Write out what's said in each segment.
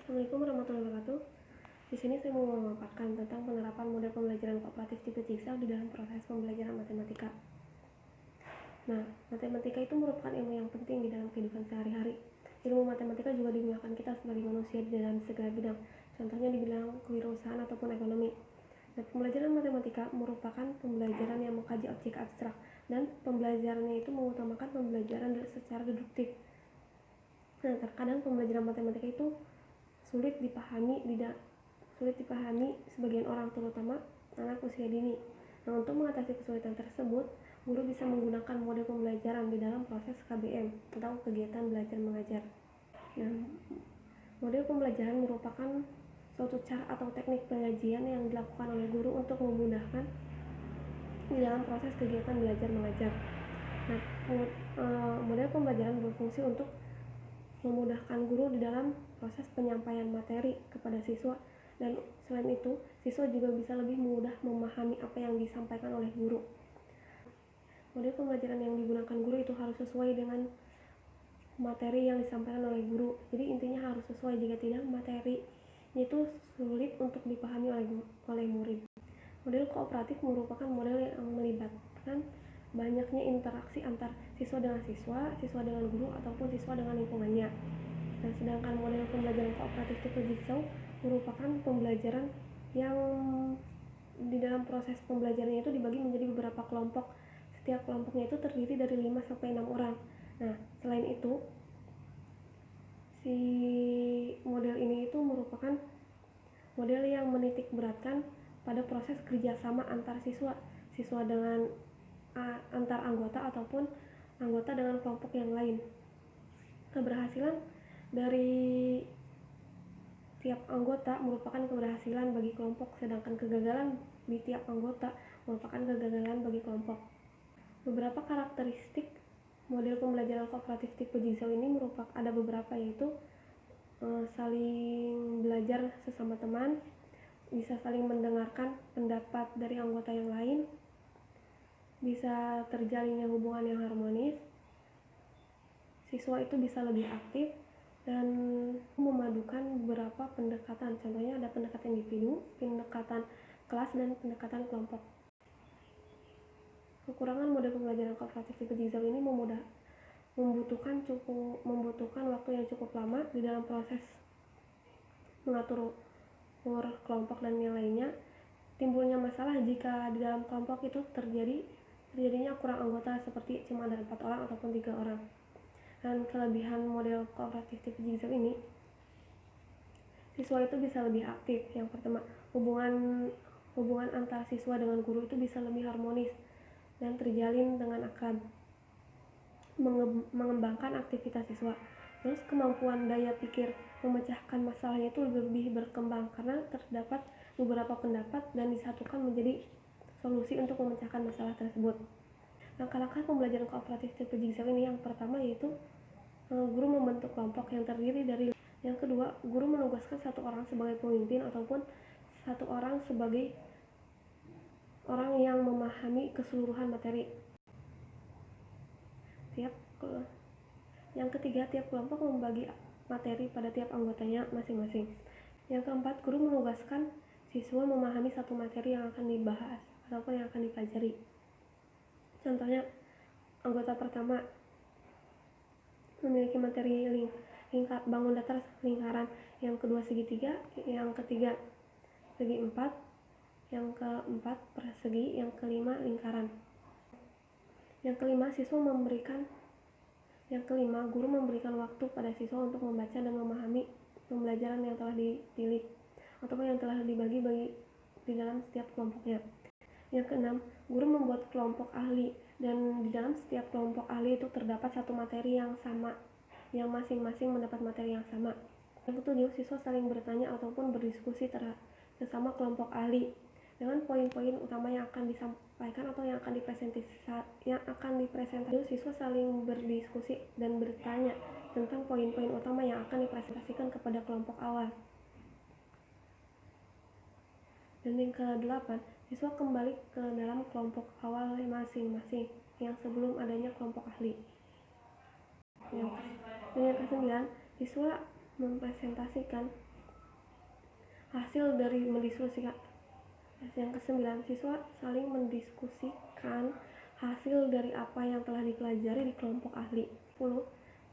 Assalamualaikum warahmatullahi wabarakatuh. Di sini saya mau memaparkan tentang penerapan model pembelajaran kooperatif tipe Jigsaw di dalam proses pembelajaran matematika. Nah, matematika itu merupakan ilmu yang penting di dalam kehidupan sehari-hari. Ilmu matematika juga digunakan kita sebagai manusia di dalam segala bidang, contohnya di bidang kewirausahaan ataupun ekonomi. Nah, pembelajaran matematika merupakan pembelajaran yang mengkaji objek abstrak, dan pembelajarannya itu mengutamakan pembelajaran secara deduktif. Nah, terkadang pembelajaran matematika itu sulit dipahami sebagian orang, terutama anak usia dini. Nah, untuk mengatasi kesulitan tersebut, guru bisa menggunakan model pembelajaran di dalam proses KBM atau kegiatan belajar mengajar. Nah, model pembelajaran merupakan suatu cara atau teknik pengajian yang dilakukan oleh guru untuk memudahkan di dalam proses kegiatan belajar mengajar. Nah, model pembelajaran berfungsi untuk memudahkan guru di dalam proses penyampaian materi kepada siswa, dan selain itu siswa juga bisa lebih mudah memahami apa yang disampaikan oleh guru. Model pembelajaran yang digunakan guru itu harus sesuai dengan materi yang disampaikan oleh guru. Jadi intinya harus sesuai, jika tidak materi itu sulit untuk dipahami oleh murid. Model kooperatif merupakan model yang melibatkan banyaknya interaksi antar siswa dengan siswa, siswa dengan guru, ataupun siswa dengan lingkungannya. Dan sedangkan model pembelajaran kooperatif tipe Jigsaw merupakan pembelajaran yang di dalam proses pembelajarannya itu dibagi menjadi beberapa kelompok. Setiap kelompoknya itu terdiri dari 5-6 orang. Nah, selain itu si model ini itu merupakan model yang menitik beratkan pada proses kerjasama antar siswa dengan antar anggota ataupun anggota dengan kelompok yang lain. Keberhasilan dari tiap anggota merupakan keberhasilan bagi kelompok, sedangkan kegagalan di tiap anggota merupakan kegagalan bagi kelompok. Beberapa karakteristik model pembelajaran kooperatif tipe Jigsaw ini ada beberapa, yaitu saling belajar sesama teman, bisa saling mendengarkan pendapat dari anggota yang lain, bisa terjalinnya hubungan yang harmonis, siswa itu bisa lebih aktif, dan memadukan beberapa pendekatan. Contohnya ada pendekatan individu, pendekatan kelas, dan pendekatan kelompok. Kekurangan model pembelajaran kooperatif tipe Jigsaw ini membutuhkan waktu yang cukup lama di dalam proses mengatur kelompok dan yang lainnya. Timbulnya masalah jika di dalam kelompok itu terjadinya kurang anggota, seperti cuma ada 4 orang ataupun 3 orang. Dan kelebihan model kooperatif tipe Jigsaw ini, siswa itu bisa lebih aktif. Yang pertama, hubungan antar siswa dengan guru itu bisa lebih harmonis dan terjalin dengan akrab, mengembangkan aktivitas siswa. Terus kemampuan daya pikir memecahkan masalahnya itu lebih berkembang karena terdapat beberapa pendapat dan disatukan menjadi solusi untuk memecahkan masalah tersebut. Langkah-langkah pembelajaran kooperatif tipe Jigsaw ini, yang pertama yaitu guru membentuk kelompok yang terdiri dari. Yang kedua, guru menugaskan 1 orang sebagai pemimpin ataupun 1 orang sebagai orang yang memahami keseluruhan materi. Yang ketiga, tiap kelompok membagi materi pada tiap anggotanya masing-masing. Yang keempat, guru menugaskan siswa memahami satu materi yang akan dibahas ataupun yang akan dipelajari. Contohnya, anggota pertama memiliki materi bangun datar lingkaran, yang kedua segitiga, yang ketiga segi 4, yang keempat persegi, yang kelima lingkaran. Yang kelima, guru memberikan waktu pada siswa untuk membaca dan memahami pembelajaran yang telah dipilih ataupun yang telah dibagi di dalam setiap kelompoknya. Yang keenam, guru membuat kelompok ahli, dan di dalam setiap kelompok ahli itu terdapat 1 materi yang sama, yang masing-masing mendapat materi yang sama. Yang ketujuh, siswa saling bertanya ataupun berdiskusi sesama kelompok ahli dengan poin-poin utama yang akan disampaikan atau yang akan dipresentasikan. Siswa saling berdiskusi dan bertanya tentang poin-poin utama yang akan dipresentasikan kepada kelompok awal. Dan yang ke-8, siswa kembali ke dalam kelompok awal masing-masing yang sebelum adanya kelompok ahli. Dan yang ke-9, siswa mempresentasikan hasil dari mendiskusikan. Yang ke-9, siswa saling mendiskusikan hasil dari apa yang telah dipelajari di kelompok ahli. 10.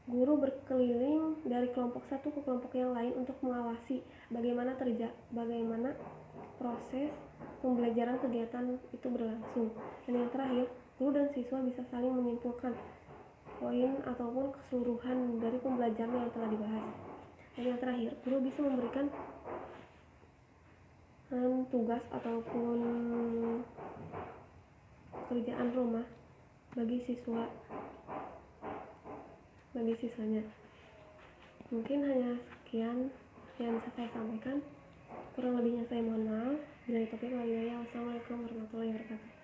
Guru berkeliling dari kelompok satu ke kelompok yang lain untuk mengawasi bagaimana proses pembelajaran kegiatan itu berlangsung. Dan yang terakhir, guru dan siswa bisa saling menyimpulkan poin ataupun keseluruhan dari pembelajaran yang telah dibahas. Dan yang terakhir, guru bisa memberikan tugas ataupun kerjaan rumah bagi siswanya. Mungkin hanya sekian yang bisa saya sampaikan. Kurang lebihnya saya mohon maaf. Bila topik walhidayah. Wassalamualaikum warahmatullahi wabarakatuh.